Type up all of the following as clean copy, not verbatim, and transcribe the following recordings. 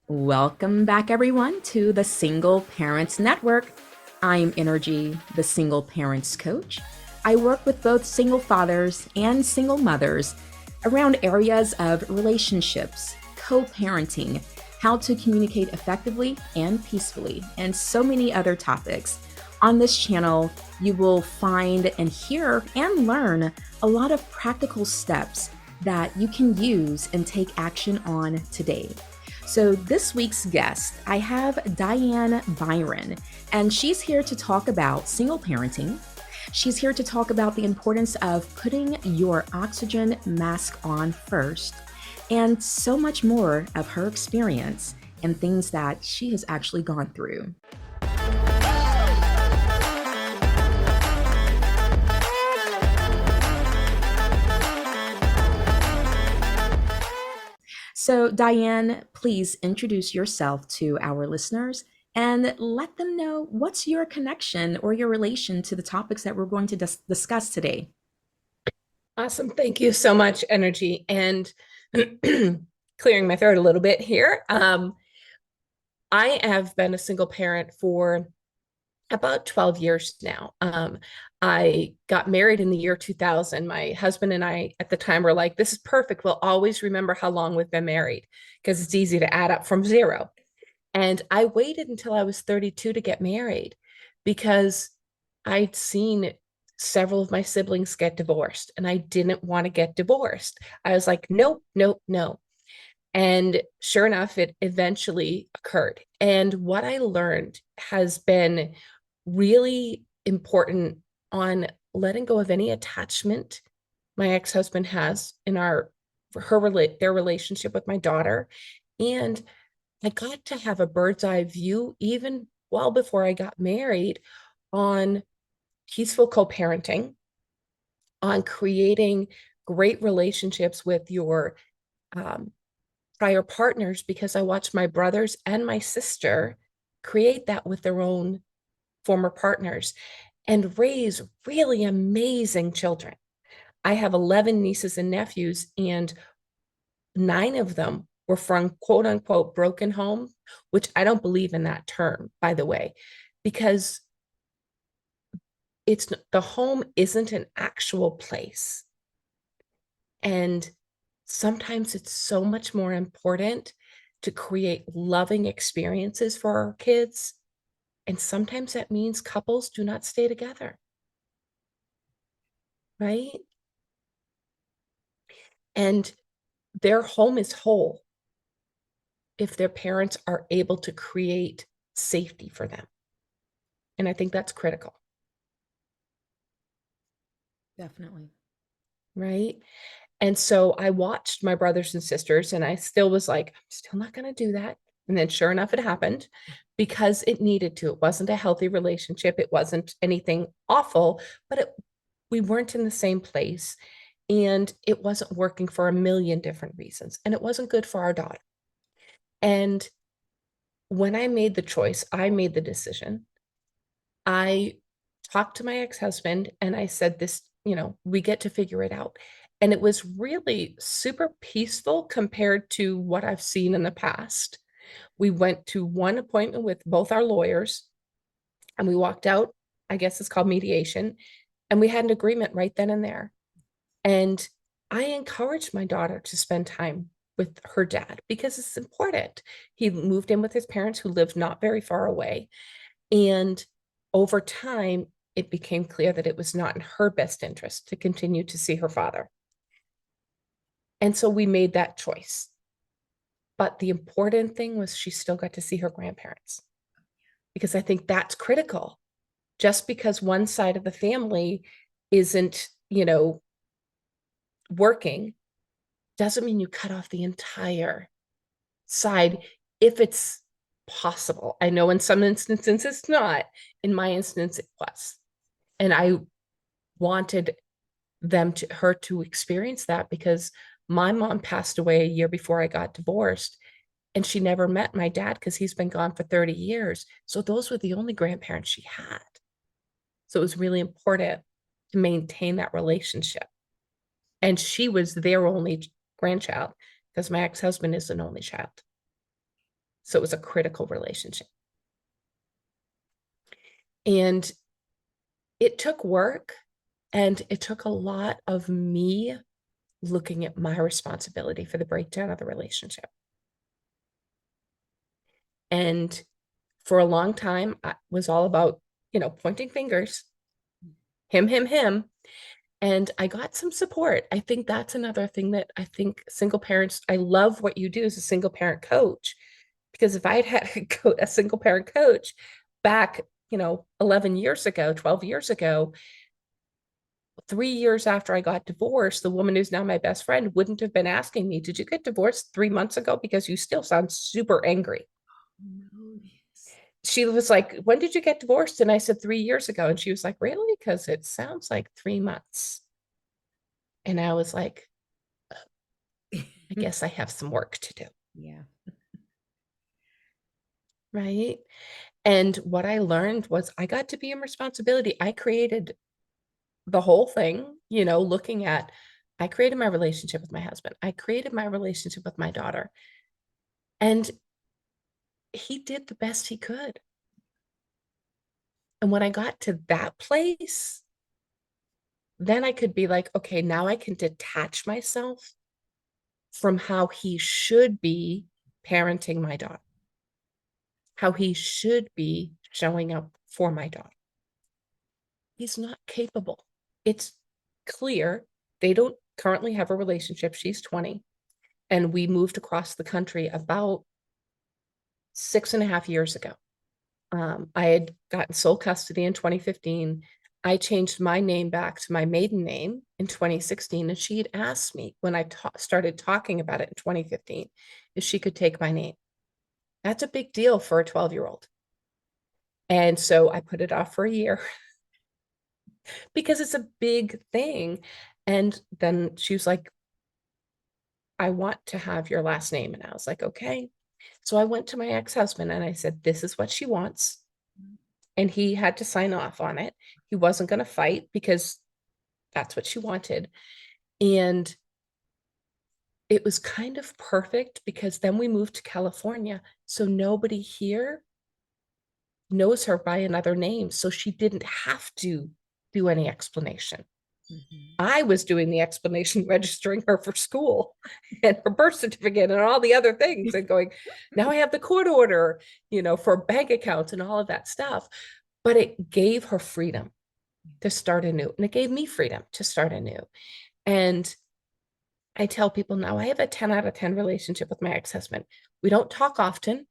Welcome back, everyone, to the Single Parents Network. I'm Enrgy, the Single Parents Coach. I work with both single fathers and single mothers around areas of relationships, co parenting, how to communicate effectively and peacefully, and so many other topics. On this channel, you will find and hear and learn a lot of practical steps that you can use and take action on today. So, this week's guest, I have Diane Byron, and she's here to talk about single parenting. She's here to talk about the importance of putting your oxygen mask on first, and so much more of her experience and things that she has actually gone through. So, Diane, please introduce yourself to our listeners and let them know what's your connection or your relation to the topics that we're going to discuss today. Awesome. Thank you so much, Enrgy. And clearing my throat a little bit here. I have been a single parent for about 12 years now. I got married in the year 2000. My husband and I at the time were like, this is perfect. We'll always remember how long we've been married because it's easy to add up from zero. And I waited until I was 32 to get married because I'd seen several of my siblings get divorced and I didn't want to get divorced. I was like, nope, nope, no. And sure enough, it eventually occurred. And what I learned has been really important on letting go of any attachment my ex-husband has in their relationship with my daughter. And I got to have a bird's eye view even well before I got married on peaceful co-parenting, on creating great relationships with your prior partners, because I watched my brothers and my sister create that with their own former partners and raise really amazing children. I have 11 nieces and nephews, and 9 of them were from quote unquote broken home, which I don't believe in that term, by the way, because the home isn't an actual place. And sometimes it's so much more important to create loving experiences for our kids. And sometimes that means couples do not stay together, right? And their home is whole if their parents are able to create safety for them. And I think that's critical. Definitely. Right. And so I watched my brothers and sisters, and I still was like, I'm still not going to do that. And then sure enough, it happened because it needed to. It wasn't a healthy relationship. It wasn't anything awful, but we weren't in the same place. And it wasn't working for a million different reasons. And it wasn't good for our daughter. And when I made the choice, I made the decision. I talked to my ex-husband and I said, this, we get to figure it out. And it was really super peaceful compared to what I've seen in the past. We went to one appointment with both our lawyers and we walked out, I guess it's called mediation, and we had an agreement right then and there. And I encouraged my daughter to spend time with her dad because it's important. He moved in with his parents who lived not very far away. And over time, it became clear that it was not in her best interest to continue to see her father. And so we made that choice. But the important thing was she still got to see her grandparents because I think that's critical. Just because one side of the family isn't, working doesn't mean you cut off the entire side if it's possible. I know in some instances it's not. In my instance, it was. And I wanted her to experience that because my mom passed away a year before I got divorced, and she never met my dad because he's been gone for 30 years. So those were the only grandparents she had. So it was really important to maintain that relationship. And she was their only grandchild because my ex-husband is an only child. So it was a critical relationship. And it took work, and it took a lot of me looking at my responsibility for the breakdown of the relationship. And for a long time, I was all about, pointing fingers, him. And I got some support. I think that's another thing that I think single parents, I love what you do as a single parent coach, because if I had a single parent coach back, 11 years ago, 12 years ago, 3 years after I got divorced, the woman who's now my best friend wouldn't have been asking me, did you get divorced 3 months ago? Because you still sound super angry. No, yes. She was like, when did you get divorced? And I said 3 years ago. And she was like, really? Because it sounds like 3 months. And I was like, I guess I have some work to do. Yeah. Right. And what I learned was I got to be in responsibility. I created the whole thing, looking at, I created my relationship with my husband. I created my relationship with my daughter. And he did the best he could. And when I got to that place, then I could be like, okay, now I can detach myself from how he should be parenting my daughter, how he should be showing up for my daughter. He's not capable. It's clear they don't currently have a relationship. She's 20. And we moved across the country about 6.5 years ago. I had gotten sole custody in 2015. I changed my name back to my maiden name in 2016. And she had asked me when I started talking about it in 2015, if she could take my name. That's a big deal for a 12-year-old. And so I put it off for a year because it's a big thing. And then she was like, I want to have your last name. And I was like, okay. So I went to my ex-husband and I said, this is what she wants. And he had to sign off on it. He wasn't going to fight because that's what she wanted. And it was kind of perfect because then we moved to California. So nobody here knows her by another name. So she didn't have to do any explanation. I was doing the explanation, registering her for school and her birth certificate and all the other things, and going, now I have the court order, for bank accounts and all of that stuff. But it gave her freedom to start anew. And it gave me freedom to start anew. And I tell people now I have a 10 out of 10 relationship with my ex-husband. We don't talk often,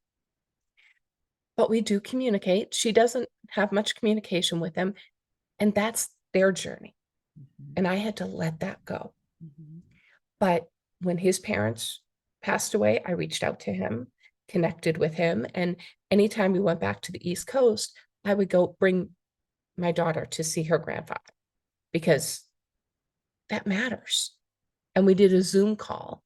but we do communicate. She doesn't have much communication with him, and that's their journey. And I had to let that go. But when his parents passed away, I reached out to him, connected with him. And anytime we went back to the East Coast, I would go bring my daughter to see her grandfather because that matters. And we did a Zoom call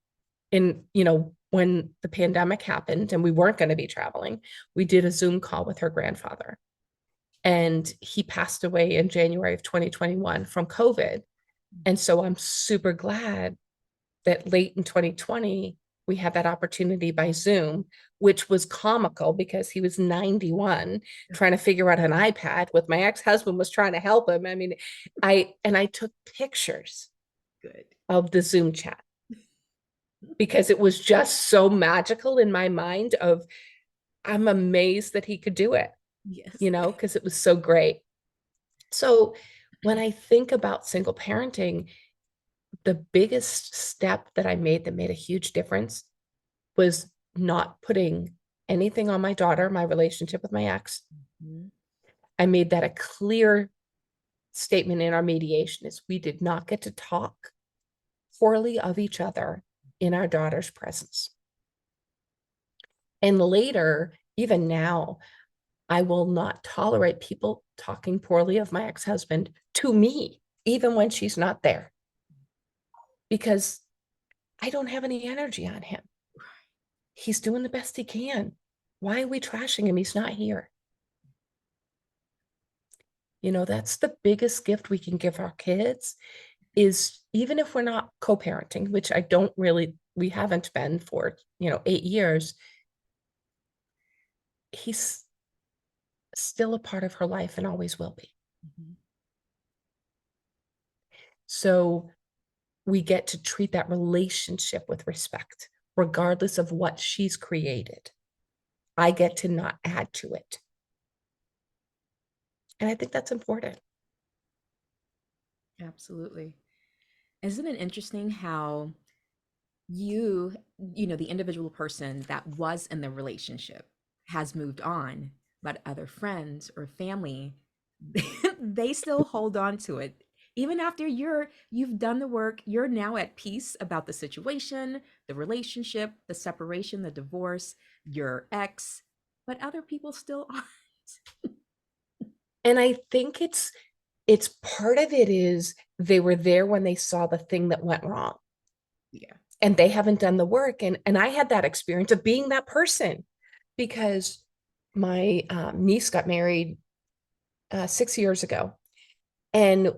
when the pandemic happened and we weren't going to be traveling, we did a Zoom call with her grandfather. And he passed away in January of 2021 from COVID. And so I'm super glad that late in 2020, we had that opportunity by Zoom, which was comical because he was 91 trying to figure out an iPad with my ex-husband was trying to help him. I mean, I took pictures of the Zoom chat because it was just so magical in my mind of, I'm amazed that he could do it, because it was so great. So when I think about single parenting, the biggest step that I made that made a huge difference was not putting anything on my daughter, my relationship with my ex. I made that a clear statement in our mediation is we did not get to talk poorly of each other in our daughter's presence. And later, even now, I will not tolerate people talking poorly of my ex-husband to me, even when she's not there, because I don't have any energy on him. He's doing the best he can. Why are we trashing him? He's not here. That's the biggest gift we can give our kids is, even if we're not co-parenting, which we haven't been for, 8 years, he's still a part of her life and always will be. Mm-hmm. So we get to treat that relationship with respect, regardless of what she's created. I get to not add to it. And I think that's important. Absolutely. Isn't it interesting how the individual person that was in the relationship has moved on, but other friends or family, they still hold on to it. Even after you've done the work, you're now at peace about the situation, the relationship, the separation, the divorce, your ex, but other people still aren't. And I think it's part of it is they were there when they saw the thing that went wrong Yeah. and they haven't done the work. And I had that experience of being that person because my niece got married 6 years ago. And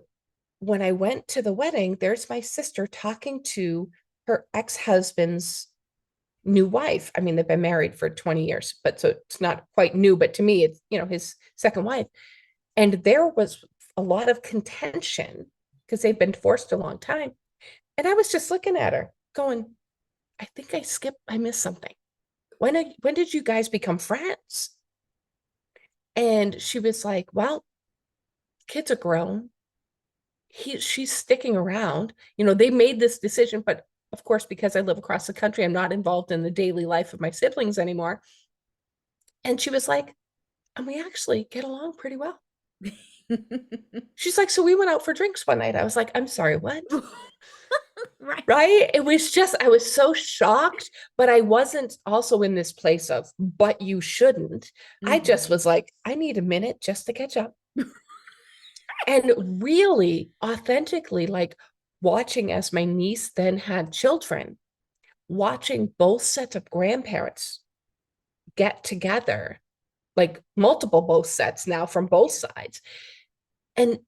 when I went to the wedding, there's my sister talking to her ex-husband's new wife. I mean, they've been married for 20 years, but so it's not quite new, but to me, it's, his second wife. And there was a lot of contention because they've been divorced a long time. And I was just looking at her going, I think I missed something. When did you guys become friends? And she was like, well, kids are grown. She's sticking around. They made this decision, but of course, because I live across the country, I'm not involved in the daily life of my siblings anymore. And she was like, and we actually get along pretty well. She's like, so we went out for drinks one night. I was like, I'm sorry, what? Right. Right? It was just, I was so shocked, but I wasn't also in this place of, but you shouldn't. I just Mhm. was like, I need a minute just to catch up. And really authentically, like watching as my niece then had children, watching both sets of grandparents get together, like multiple both sets now from both sides, and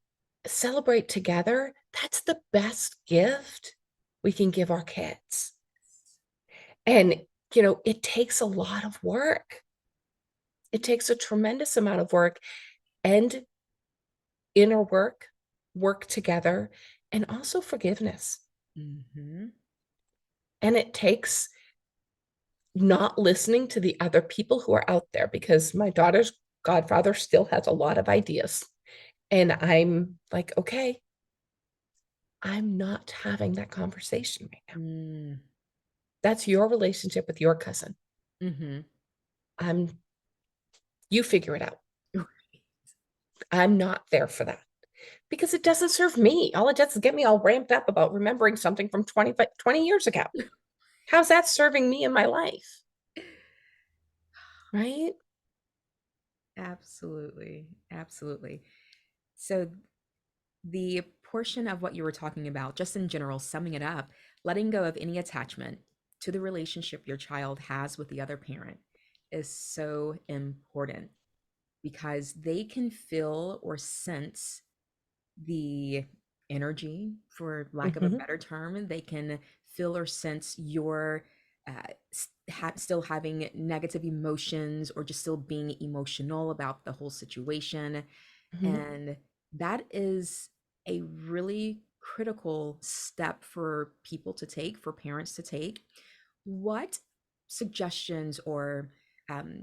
celebrate together. That's the best gift we can give our kids. And, it takes a lot of work. It takes a tremendous amount of work and inner work together, and also forgiveness. Mhm. And it takes not listening to the other people who are out there because my daughter's godfather still has a lot of ideas. And I'm like, okay, I'm not having that conversation right now. Mm. That's your relationship with your cousin. Mhm. I'm You figure it out. I'm not there for that because it doesn't serve me. All it does is get me all ramped up about remembering something from 20 years ago. How's that serving me in my life? Right? Absolutely. Absolutely. So the portion of what you were talking about, just in general, summing it up, letting go of any attachment to the relationship your child has with the other parent is so important because they can feel or sense the energy, for lack of a Mm-hmm. better term. They can feel or sense your still having negative emotions or just still being emotional about the whole situation. Mm-hmm. And that is a really critical step for people to take, for parents to take. What suggestions or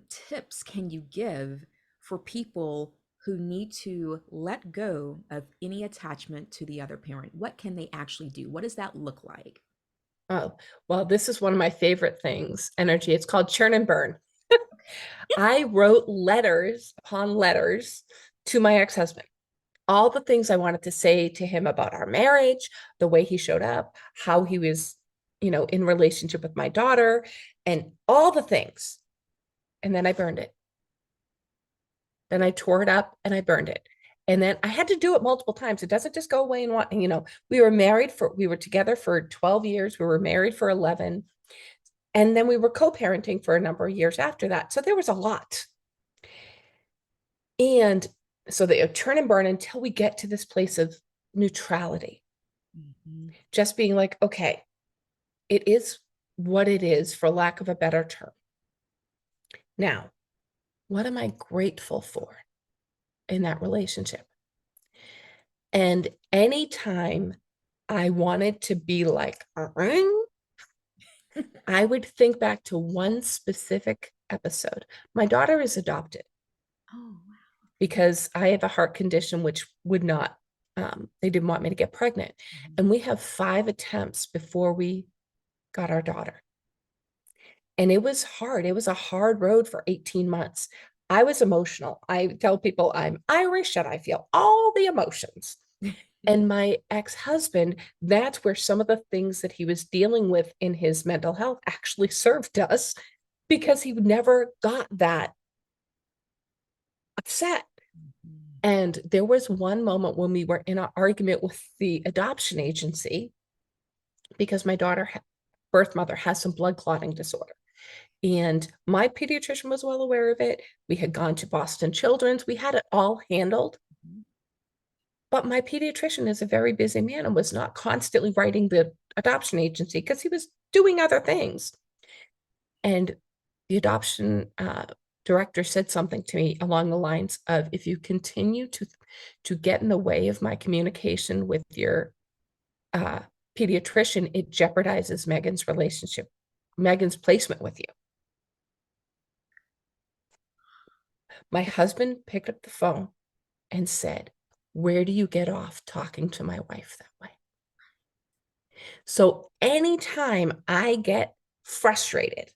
tips can you give for people who need to let go of any attachment to the other parent? What can they actually do? What does that look like? Oh, well, this is one of my favorite things, Enrgy. It's called churn and burn. I wrote letters upon letters to my ex-husband. All the things I wanted to say to him about our marriage, the way he showed up, how he was, in relationship with my daughter, and all the things. And then I burned it. Then I tore it up and I burned it. And then I had to do it multiple times. It doesn't just go away in one, we were together for 12 years. We were married for 11. And then we were co-parenting for a number of years after that. So there was a lot. And so they turn and burn until we get to this place of neutrality, Mhm. just being like, okay, it is what it is, for lack of a better term. Now, What am I grateful for in that relationship? And anytime I wanted to be like, I would think back to one specific episode. My daughter is adopted Oh, wow. because I have a heart condition which would not, they didn't want me to get pregnant. And we have 5 attempts before we got our daughter. And it was hard. It was a hard road for 18 months. I was emotional. I tell people I'm Irish and I feel all the emotions. And my ex-husband, that's where some of the things that he was dealing with in his mental health actually served us because he never got that upset. And there was one moment when we were in an argument with the adoption agency because my daughter, birth mother, has some blood clotting disorder. And my pediatrician was well aware of it. We had gone to Boston Children's. We had it all handled. But my pediatrician is a very busy man and was not constantly writing the adoption agency because he was doing other things. And the adoption director said something to me along the lines of, if you continue to get in the way of my communication with your pediatrician, it jeopardizes Megan's relationship, Megan's placement with you. My husband picked up the phone and said, where do you get off talking to my wife that way? So anytime I get frustrated,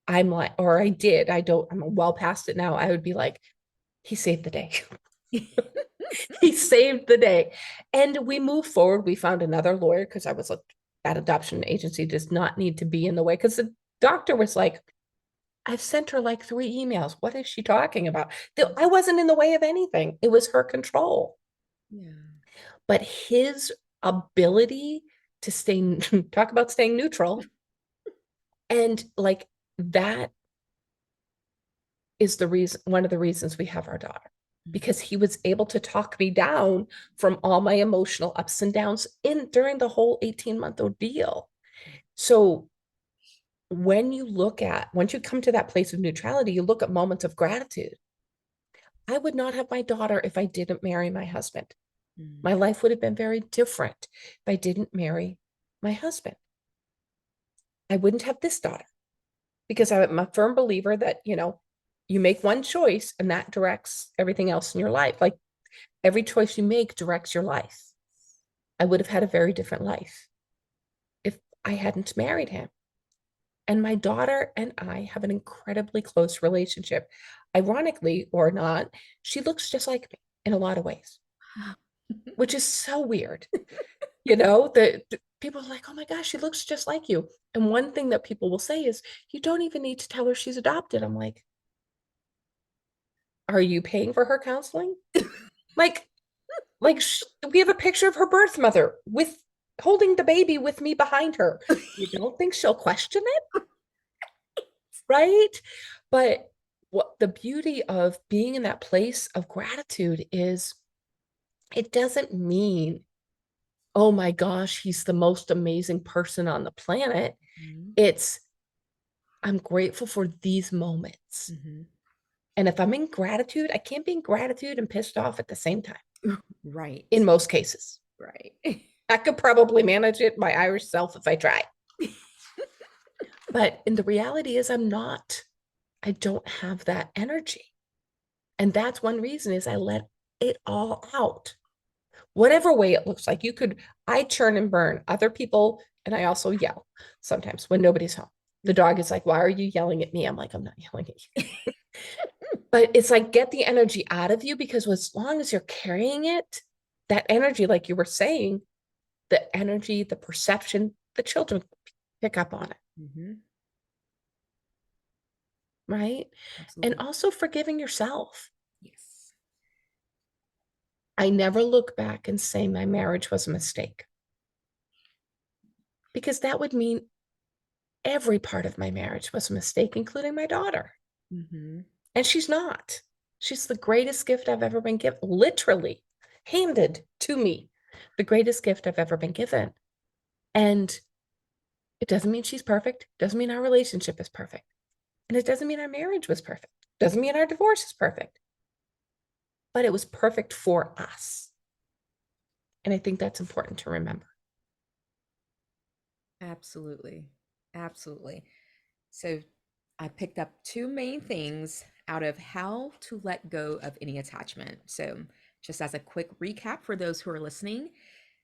I'm like, or I did, I'm well past it now. I would be like, he saved the day. He saved the day. And we moved forward. We found another lawyer because I was like, that adoption agency does not need to be in the way. Because the doctor was like, I've sent her like 3 emails. What is she talking about? I wasn't in the way of anything. It was her control. Yeah. But his ability to stay, talk about staying neutral. And like that is the reason, one of the reasons we have our daughter, because he was able to talk me down from all my emotional ups and downs during the whole 18-month ordeal. So once you come to that place of neutrality, you look at moments of gratitude. I would not have my daughter if I didn't marry my husband. My life would have been very different if I didn't marry my husband. I wouldn't have this daughter because I'm a firm believer that, you make one choice and that directs everything else in your life. Like every choice you make directs your life. I would have had a very different life if I hadn't married him. And my daughter and I have an incredibly close relationship. Ironically or not, she looks just like me in a lot of ways, which is so weird. The people are like, oh my gosh, she looks just like you. And one thing that people will say is, you don't even need to tell her she's adopted. I'm like, are you paying for her counseling? like, we have a picture of her birth mother with holding the baby with me behind her. You don't think she'll question it? Right? But what the beauty of being in that place of gratitude is, it doesn't mean, oh my gosh, he's the most amazing person on the planet. It's, I'm grateful for these moments. And if I'm in gratitude, I can't be in gratitude and pissed off at the same time. Right. In most cases. Right. I could probably manage it, my Irish self, if I try. But in the reality is I don't have that energy. And that's one reason is I let it all out. Whatever way it looks like. I churn and burn other people, and I also yell sometimes when nobody's home. The dog is like, why are you yelling at me? I'm like, I'm not yelling at you. But it's like, get the energy out of you, because as long as you're carrying it, that energy, like you were saying, the energy, the perception, the children pick up on it. Right? Absolutely. And also forgiving yourself. Yes. I never look back and say my marriage was a mistake, because that would mean every part of my marriage was a mistake, including my daughter. And she's not. She's the greatest gift I've ever been given, literally handed to me, the greatest gift I've ever been given. And it doesn't mean she's perfect. Doesn't mean our relationship is perfect. And it doesn't mean our marriage was perfect. Doesn't mean our divorce is perfect, but it was perfect for us. And I think that's important to remember. Absolutely. Absolutely. So I picked up two main things out of how to let go of any attachment. So, just as a quick recap for those who are listening,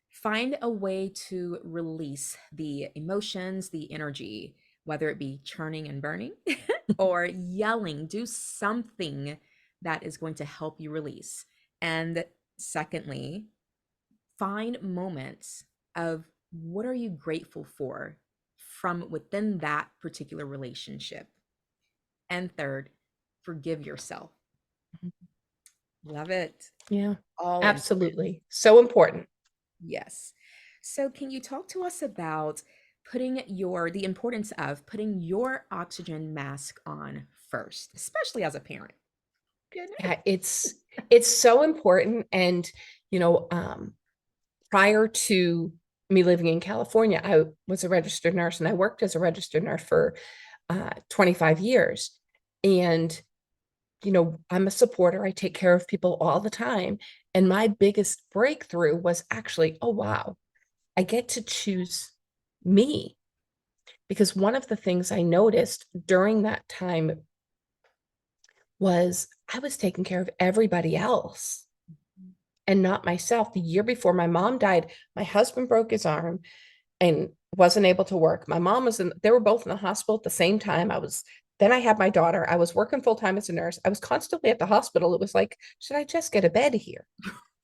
find a way to release the emotions, the energy, whether it be churning and burning or yelling. Do something that is going to help you release. And secondly, find moments of what are you grateful for from within that particular relationship. And third, forgive yourself. Love it. Yeah, All important. absolutely. So important. Yes. So can you talk to us about the importance of putting your oxygen mask on first, especially as a parent? Yeah, it's so important. And, you know, prior to me living in California, I was a registered nurse and I worked as a registered nurse for 25 years. And, you know, I'm a supporter. I take care of people all the time. And my biggest breakthrough was actually, oh, wow, I get to choose me. Because one of the things I noticed during that time was I was taking care of everybody else and not myself. The year before my mom died, my husband broke his arm and wasn't able to work. My mom was they were both in the hospital at the same time. Then I had my daughter. I was working full time as a nurse. I was constantly at the hospital. It was like, should I just get a bed here?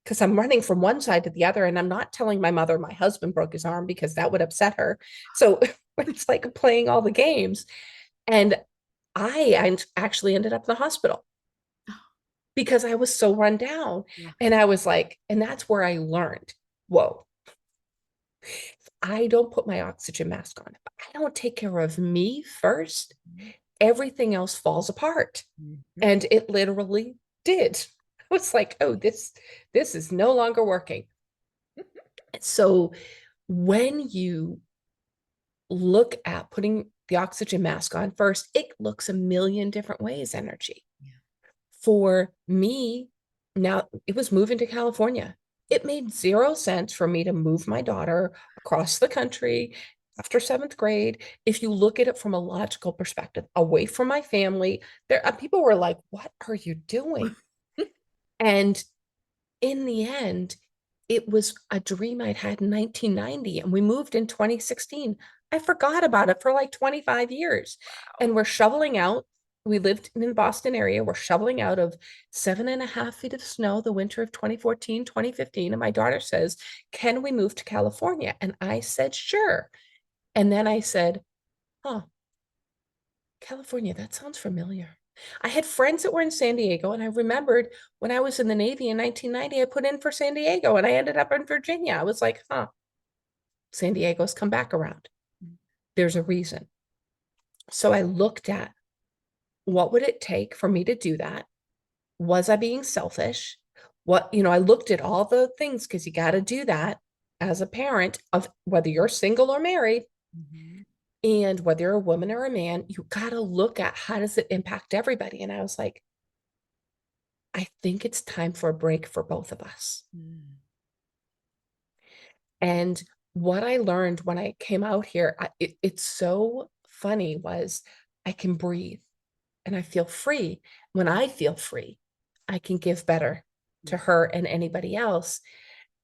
Because I'm running from one side to the other. And I'm not telling my mother my husband broke his arm because that would upset her. So it's like playing all the games. And I actually ended up in the hospital because I was so run down. Yeah. And I was like, and that's where I learned, whoa, if I don't put my oxygen mask on, if I don't take care of me first, everything else falls apart. Mhm. And it literally did. I was like, oh, this is no longer working. So when you look at putting the oxygen mask on first, it looks a million different ways, Enrgy. Yeah. For me, now it was moving to California. It made zero sense for me to move my daughter across the country after seventh grade. If you look at it from a logical perspective, away from my family, there people were like, "What are you doing?" And in the end, it was a dream I'd had in 1990, and we moved in 2016. I forgot about it for like 25 years. Wow. And we're shoveling out. We lived in the Boston area. We're shoveling out of 7.5 feet of snow the winter of 2014, 2015. And my daughter says, can we move to California? And I said, sure. And then I said, huh, California, that sounds familiar. I had friends that were in San Diego, and I remembered when I was in the Navy in 1990, I put in for San Diego and I ended up in Virginia. I was like, huh, San Diego's come back around. There's a reason. So I looked at what would it take for me to do that? Was I being selfish? I looked at all the things because you got to do that as a parent of whether you're single or married. Mhm. And whether you're a woman or a man, you got to look at how does it impact everybody. And I was like, I think it's time for a break for both of us. Mm. And what I learned when I came out here, it's so funny, was I can breathe and I feel free. When I feel free, I can give better to Yeah. her and anybody else.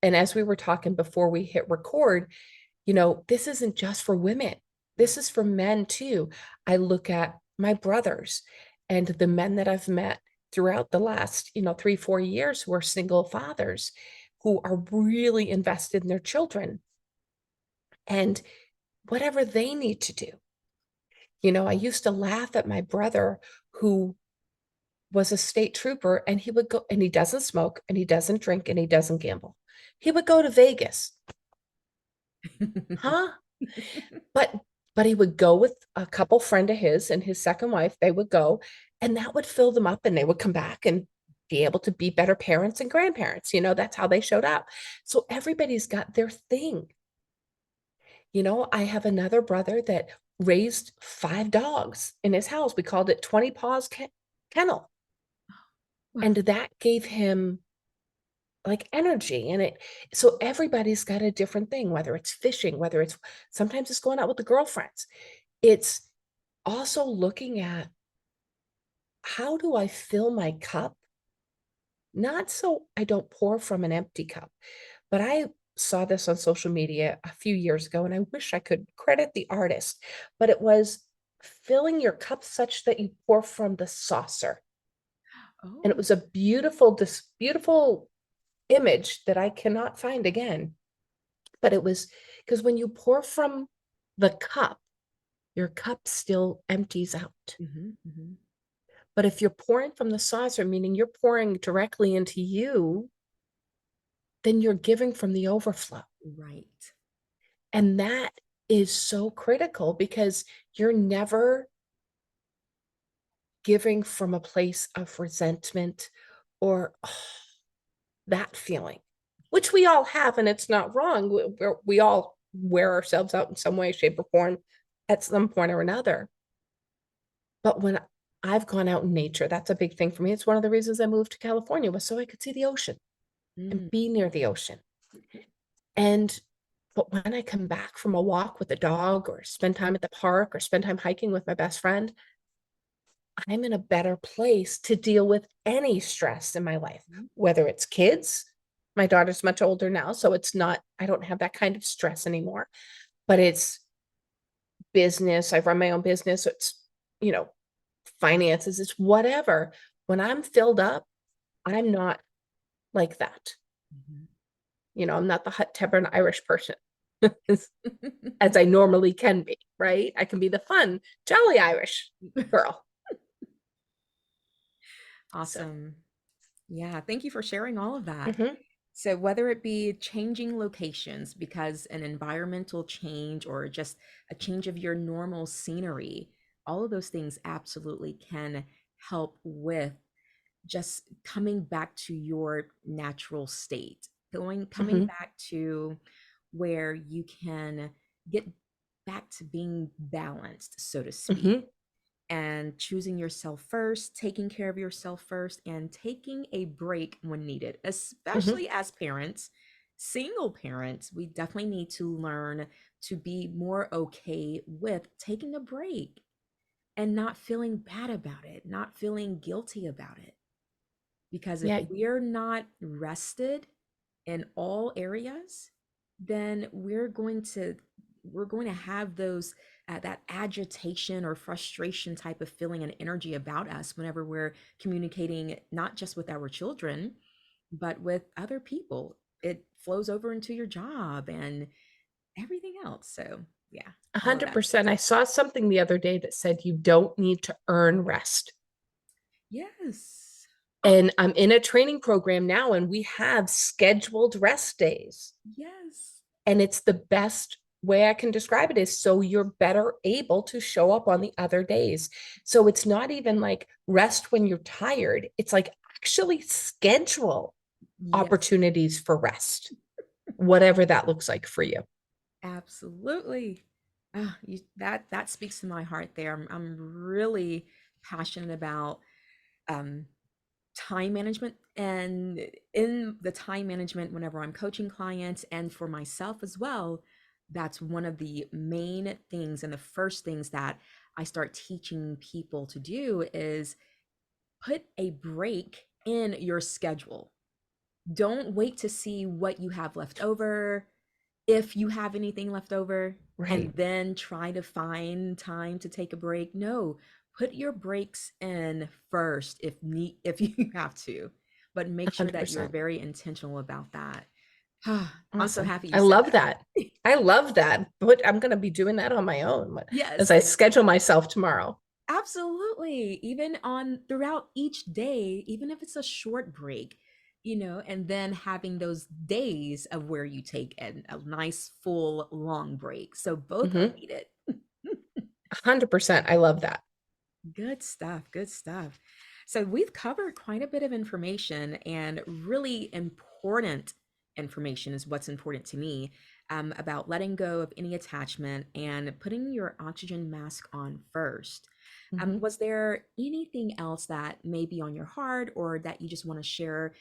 And as we were talking before we hit record, this isn't just for women. This is for men too. I look at my brothers and the men that I've met throughout the last, 3, 4 years who are single fathers who are really invested in their children and whatever they need to do. I used to laugh at my brother who was a state trooper, and he would go, and he doesn't smoke and he doesn't drink and he doesn't gamble. He would go to Vegas. Huh? But he would go with a couple friend of his and his second wife. They would go, and that would fill them up, and they would come back and be able to be better parents and grandparents. That's how they showed up. So everybody's got their thing. I have another brother that raised 5 dogs in his house. We called it 20 Paws kennel. And that gave him like energy. And so everybody's got a different thing, whether it's fishing, whether it's sometimes it's going out with the girlfriends. It's also looking at, how do I fill my cup? Not so I don't pour from an empty cup, but I saw this on social media a few years ago, and I wish I could credit the artist, but it was filling your cup such that you pour from the saucer. And it Oh. was a beautiful, this beautiful image that I cannot find again. But it was because when you pour from the cup, your cup still empties out. Hmm. Hmm. But if you're pouring from the saucer, meaning you're pouring directly into you, then you're giving from the overflow. Right. And that is so critical because you're never giving from a place of resentment or that feeling, which we all have, and it's not wrong. We all wear ourselves out in some way, shape, or form at some point or another. But when I've gone out in nature, that's a big thing for me. It's one of the reasons I moved to California, was so I could see the ocean and Mm. be near the ocean. And but when I come back from a walk with a dog or spend time at the park or spend time hiking with my best friend, I'm in a better place to deal with any stress in my life, whether it's kids. My daughter's much older now, so it's not, I don't have that kind of stress anymore, but it's business. I've run my own business. So it's, you know, finances, it's whatever. When I'm filled up, I'm not like that. Mhm. I'm not the hot tempered Irish person as I normally can be, right? I can be the fun, jolly Irish girl. So, Awesome. Yeah, thank you for sharing all of that. mhm, So, whether it be changing locations because an environmental change or just a change of your normal scenery, all of those things absolutely can help with just coming back to your natural state, coming mhm, back to where you can get back to being balanced, so to speak, mhm, and choosing yourself first, taking care of yourself first, and taking a break when needed, mhm. especially as parents. Single parents, we definitely need to learn to be more okay with taking a break and not feeling bad about it, not feeling guilty about it. Because if Yeah, we're not rested in all areas, then we're going to have those that agitation or frustration type of feeling and energy about us whenever we're communicating not just with our children but with other people. It flows over into your job and everything else. So yeah, all of that. 100%. I saw something the other day that said you don't need to earn rest. Yes. And I'm in a training program now, and we have scheduled rest days. Yes. And it's the best way I can describe it is so you're better able to show up on the other days. So it's not even like rest when you're tired. It's like actually schedule Yes. opportunities for rest, whatever that looks like for you. Absolutely. That speaks to my heart there. I'm really passionate about um, time management, and in the time management, whenever I'm coaching clients and for myself as well, that's one of the main things and the first things that I start teaching people to do is put a break in your schedule. Don't wait to see what you have left over, if you have anything left over, Right. and then try to find time to take a break. No, put your breaks in first if you have to, but make sure that you're 100%. very intentional about that. I'm so Awesome. happy you I said love that. that. I love that. But I'm going to be doing that on my own as Yes. I schedule myself tomorrow. Absolutely. Even on throughout each day, even if it's a short break, and then having those days of where you take a nice, full, long break. So both are Mhm. needed. 100%. I love that. Good stuff. Good stuff. So we've covered quite a bit of information, and really important information is what's important to me, about letting go of any attachment and putting your oxygen mask on first. Mhm. Was there anything else that may be on your heart or that you just want to share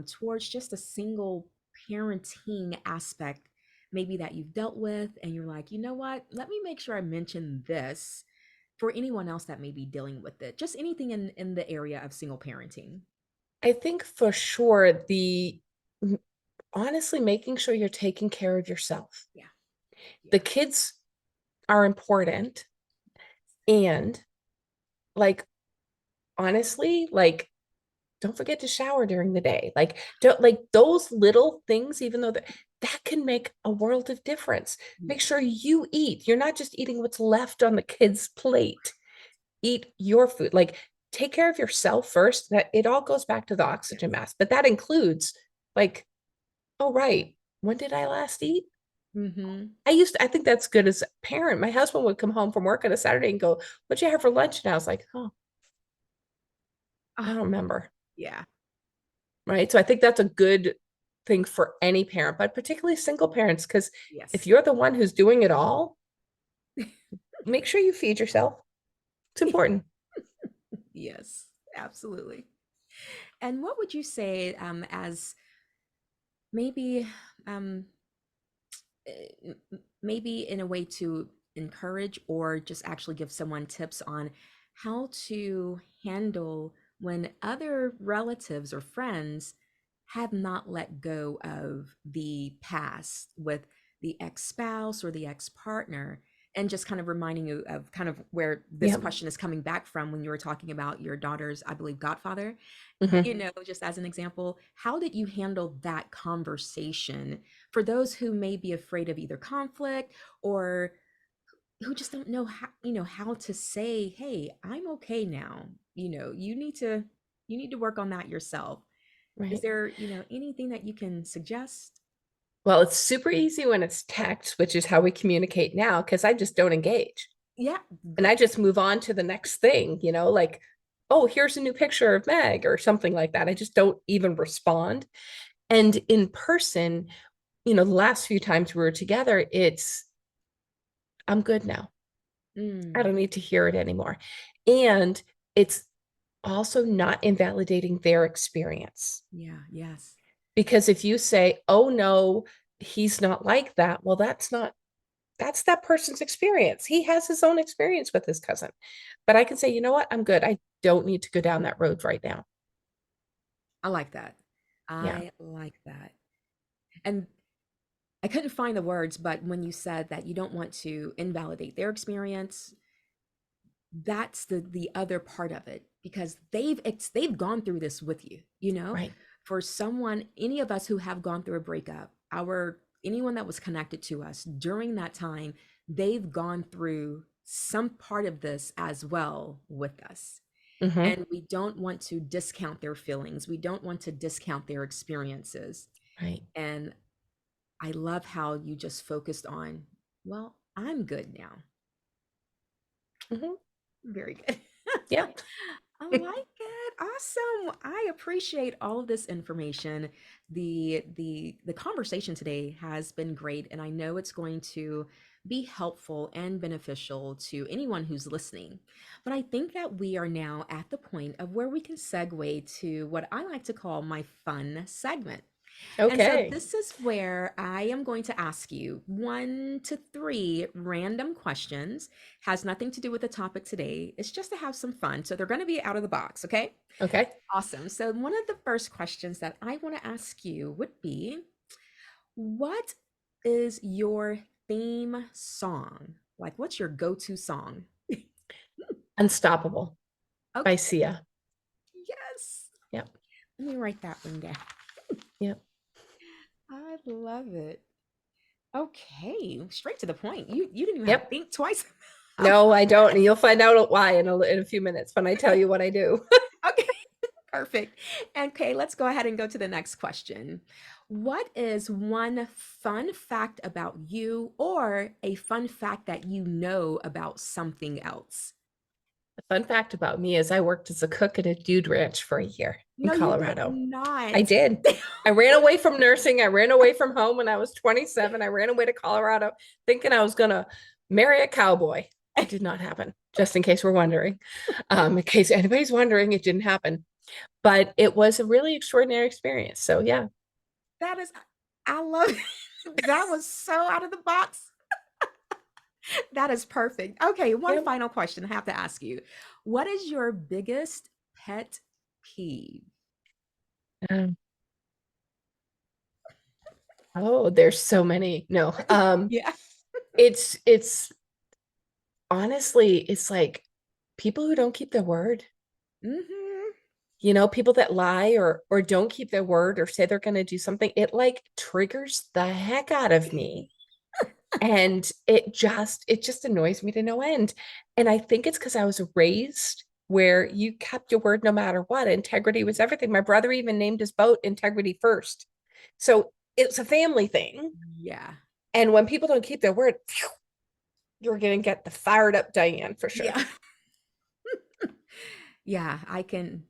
towards just a single parenting aspect, maybe that you've dealt with, and you're like, you know what, let me make sure I mention this for anyone else that may be dealing with it? Just anything in the area of single parenting. I think for sure honestly making sure you're taking care of yourself. Yeah. The Yeah. kids are important, and like honestly, like don't forget to shower during the day. Like don't like those little things, even though that can make a world of difference. Make Yes. sure you eat. You're not just eating what's left on the kid's plate. Eat your food. Like take care of yourself first. That it all goes back to the oxygen Yes. mask, but that includes like, oh right, when did I last eat? Mm-hmm. I think that's good as a parent. My husband would come home from work on a Saturday and go, "What'd you have for lunch?" And I was like, "Oh, I Oh, don't remember." yeah. Right. So I think that's a good thing for any parent, but particularly single parents, because if Yes. you're the one who's doing it all, make sure you feed yourself. It's important. Yes, absolutely. And what would you say as maybe um, maybe in a way to encourage or just actually give someone tips on how to handle when other relatives or friends have not let go of the past with the ex-spouse or the ex-partner, and just kind of reminding you of kind of where this Yeah. question is coming back from when you were talking about your daughter's, I believe, godfather, Hmm. you know, just as an example, how did you handle that conversation for those who may be afraid of either conflict or who just don't know how, how to say, hey, I'm okay now, you need to work on that yourself. Is Right. there, anything that you can suggest? Well, it's super easy when it's text, which is how we communicate now, because I just don't engage Yeah, and good. I just move on to the next thing, like, oh, here's a new picture of Meg or something like that. I just don't even respond. And in person, the last few times we were together, I'm good now. I Mm, don't need to hear it anymore. And it's also not invalidating their experience. yeah, yes. Because if you say, oh no, he's not like that, well, that's that person's experience. He has his own experience with his cousin. But I can say, you know what? I'm good. I don't need to go down that road right now. I like that. Yeah. I like that. And I couldn't find the words, but when you said that you don't want to invalidate their experience, that's the other part of it, because they've gone through this with you, Right. for someone, any of us who have gone through a breakup, our anyone that was connected to us during that time, they've gone through some part of this as well with us, Hmm. and we don't want to discount their feelings, we don't want to discount their experiences. Right. And I love how you just focused on, well, I'm good now. Hmm. Very good. Yeah. I like it. Awesome. I appreciate all of this information. The conversation today has been great, and I know it's going to be helpful and beneficial to anyone who's listening. But I think that we are now at the point of where we can segue to what I like to call my fun segment. And so Okay. this is where I am going to ask you 1 to 3 random questions. Has nothing to do with the topic today. It's just to have some fun. So they're going to be out of the box, okay? Okay. Awesome. So one of the first questions that I want to ask you would be, what is your theme song? Like, what's your go-to song? Unstoppable by Okay. Sia. Yes. Yep. Let me write that one down. Yep. I love it. Okay, straight to the point. You didn't even have to Yep. think twice. No, I don't. And you'll find out why in a few minutes when I tell you what I do. Okay, perfect. Okay, let's go ahead and go to the next question. What is one fun fact about you or a fun fact that you know about something else? The fun fact about me is I worked as a cook at a dude ranch for a year in No, you did Colorado. I not. did. I ran away from nursing. I ran away from home when I was 27. I ran away to Colorado thinking I was going to marry a cowboy. It did not happen. just in case we're wondering. In case anybody's wondering, it didn't happen. But it was a really extraordinary experience. So yeah. That is, I love it. That was so out of the box. That is perfect. Okay, one Yep. final question I have to ask you. What is your biggest pet peeve? Um, oh, there's so many. No. Yeah. It's honestly, it's like people who don't keep their word. Hmm. People that lie or don't keep their word or say they're going to do something, it like triggers the heck out of me. And it just annoys me to no end. And I think it's because I was raised where you kept your word no matter what. Integrity was everything. My brother even named his boat Integrity First. So it's a family thing. Yeah. And when people don't keep their word, phew, you're going to get the fired up Diane for sure. Yeah. Yeah, I can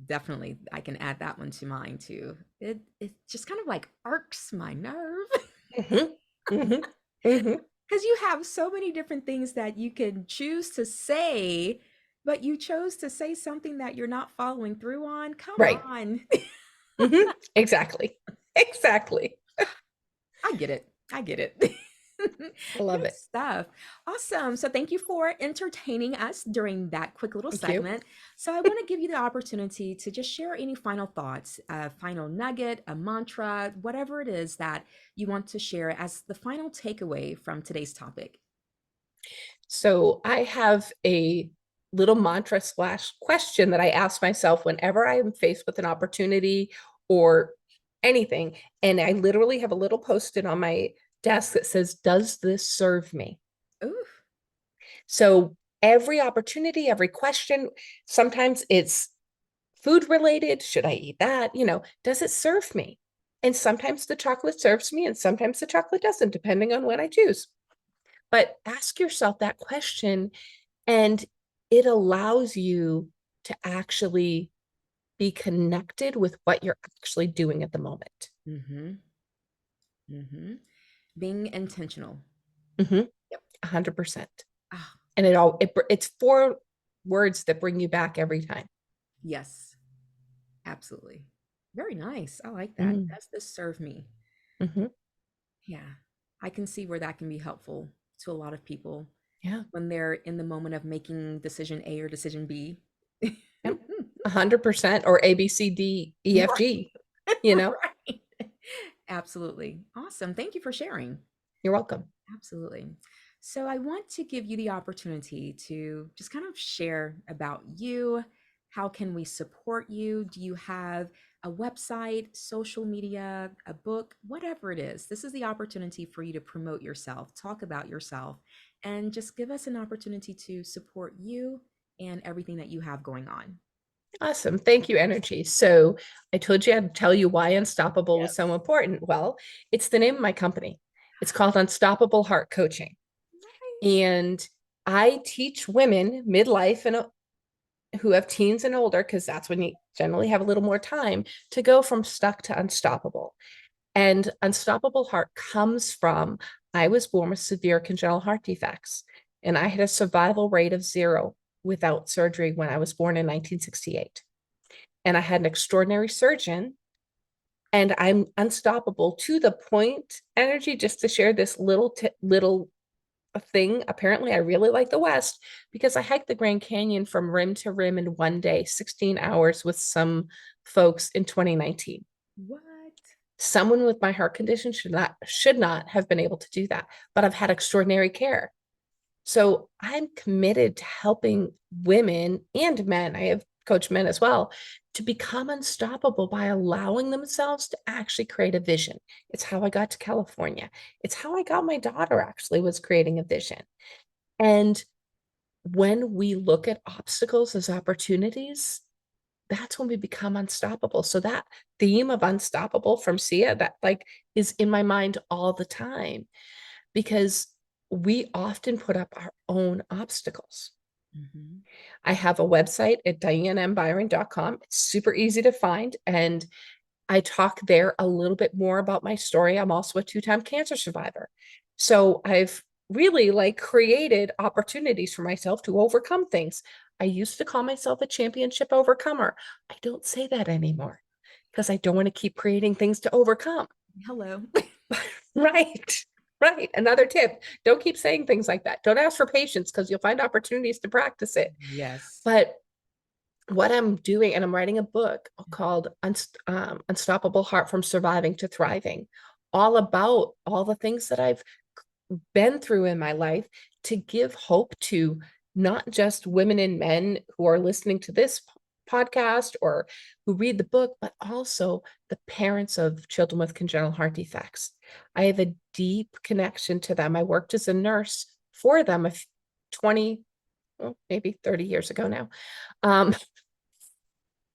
add that one to mine too. It just kind of like irks my nerve. Hmm. Hmm. Hmm. Because you have so many different things that you can choose to say, but you chose to say something that you're not following through on. Come Right. on. Hmm. Exactly. Exactly. I get it. I get it. I love Good it. stuff. Awesome. So, thank you for entertaining us during that quick little Thank you. segment. So, I want to give you the opportunity to just share any final thoughts, a final nugget, a mantra, whatever it is that you want to share as the final takeaway from today's topic. So I have a little mantra slash question that I ask myself whenever I am faced with an opportunity or anything. And I literally have a little post-it on my desk that says, does this serve me? Ooh, So every opportunity, every question, sometimes it's food related. Should I eat that? Does it serve me? And sometimes the chocolate serves me and sometimes the chocolate doesn't, depending on what I choose. But ask yourself that question, and it allows you to actually be connected with what you're actually doing at the moment. mm-hmm, mm-hmm. Being intentional. Mm-hmm. Yep. 100%. Ah, And it's four words that bring you back every time. yes, absolutely. Very nice. I like that. Mm-hmm. Does this serve me? Mm-hmm. Yeah, I can see where that can be helpful to a lot of people Yeah. when they're in the moment of making decision A or decision B. Yep. 100%, or A, B, C, D, E, F, Right, G, you know? right. Absolutely. Awesome. Thank you for sharing. You're welcome. Absolutely. So I want to give you the opportunity to just kind of share about you. How can we support you? Do you have a website, social media, a book, whatever it is? This is the opportunity for you to promote yourself, talk about yourself, and just give us an opportunity to support you and everything that you have going on. Awesome. Thank you, Enrgy. So I told you I'd tell you why Unstoppable was so Yes. important. Well, it's the name of my company. It's called Unstoppable Heart Coaching. Nice. And I teach women midlife and who have teens and older, because that's when you generally have a little more time to go from stuck to unstoppable. And unstoppable heart comes from I was born with severe congenital heart defects, and I had a survival rate of 0 without surgery when I was born in 1968. And I had an extraordinary surgeon, and I'm unstoppable to the point, Enrgy, just to share this little thing. Apparently, I really like the West because I hiked the Grand Canyon from rim to rim in one day, 16 hours with some folks in 2019. What? Someone with my heart condition should not have been able to do that, but I've had extraordinary care. So I'm committed to helping women and men. I have coached men as well to become unstoppable by allowing themselves to actually create a vision. It's how I got to California. It's how I got my daughter actually was creating a vision. And when we look at obstacles as opportunities, that's when we become unstoppable. So that theme of unstoppable from Sia, that like is in my mind all the time because we often put up our own obstacles. Mhm. I have a website at dianebyron.com. It's super easy to find. And I talk there a little bit more about my story. I'm also a two-time cancer survivor. So I've really like created opportunities for myself to overcome things. I used to call myself a championship overcomer. I don't say that anymore because I don't want to keep creating things to overcome. Hello. Right. Right. Another tip. Don't keep saying things like that. Don't ask for patience because you'll find opportunities to practice it. Yes. But what I'm doing, and I'm writing a book called Unstoppable Heart from Surviving to Thriving, all about all the things that I've been through in my life to give hope to not just women and men who are listening to this podcast or who read the book, but also the parents of children with congenital heart defects. I have a deep connection to them. I worked as a nurse for them 20, well, maybe 30 years ago now.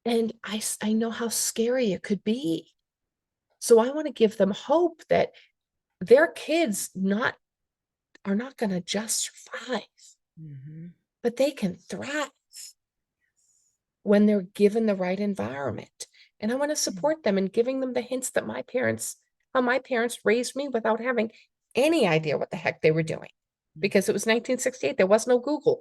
And I know how scary it could be. So I want to give them hope that their kids are not going to just survive, but they can thrive when they're given the right environment. And I want to support them in giving them the hints that how my parents raised me without having any idea what the heck they were doing, because it was 1968. There was no Google,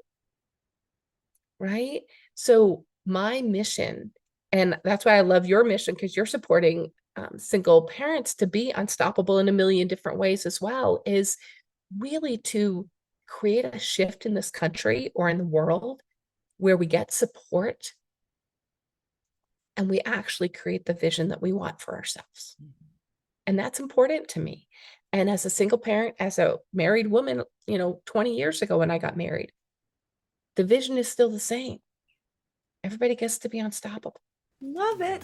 right? So my mission, and that's why I love your mission, because you're supporting single parents to be unstoppable in a million different ways as well, is really to create a shift in this country or in the world where we get support and we actually create the vision that we want for ourselves. And that's important to me. And as a single parent, as a married woman, 20 years ago when I got married, the vision is still the same. Everybody gets to be unstoppable. Love it.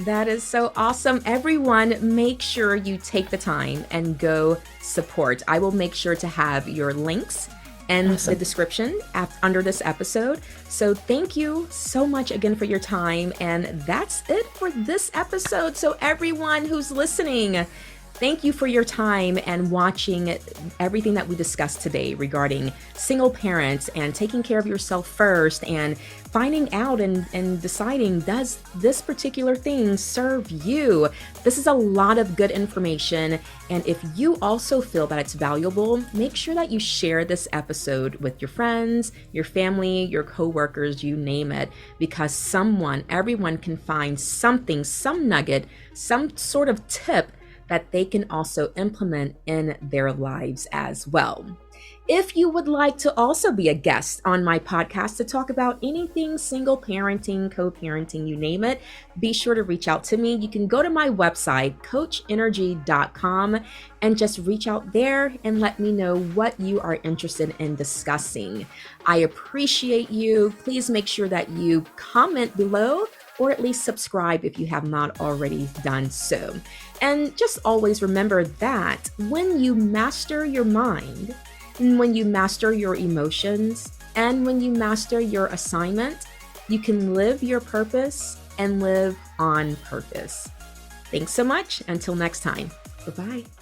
That is so awesome. Everyone, make sure you take the time and go support. I will make sure to have your links in the description under this episode. So thank you so much again for your time. And that's it for this episode. So everyone who's listening, thank you for your time and watching everything that we discussed today regarding single parents and taking care of yourself first and finding out and deciding, does this particular thing serve you? This is a lot of good information. And if you also feel that it's valuable, make sure that you share this episode with your friends, your family, your coworkers, you name it, because everyone can find something, some nugget, some sort of tip that they can also implement in their lives as well. If you would like to also be a guest on my podcast to talk about anything single parenting, co-parenting, you name it, be sure to reach out to me. You can go to my website, coachnrgy.com, and just reach out there and let me know what you are interested in discussing. I appreciate you. Please make sure that you comment below or at least subscribe if you have not already done so. And just always remember that when you master your mind, and when you master your emotions, and when you master your assignment, you can live your purpose and live on purpose. Thanks so much. Until next time. Bye-bye.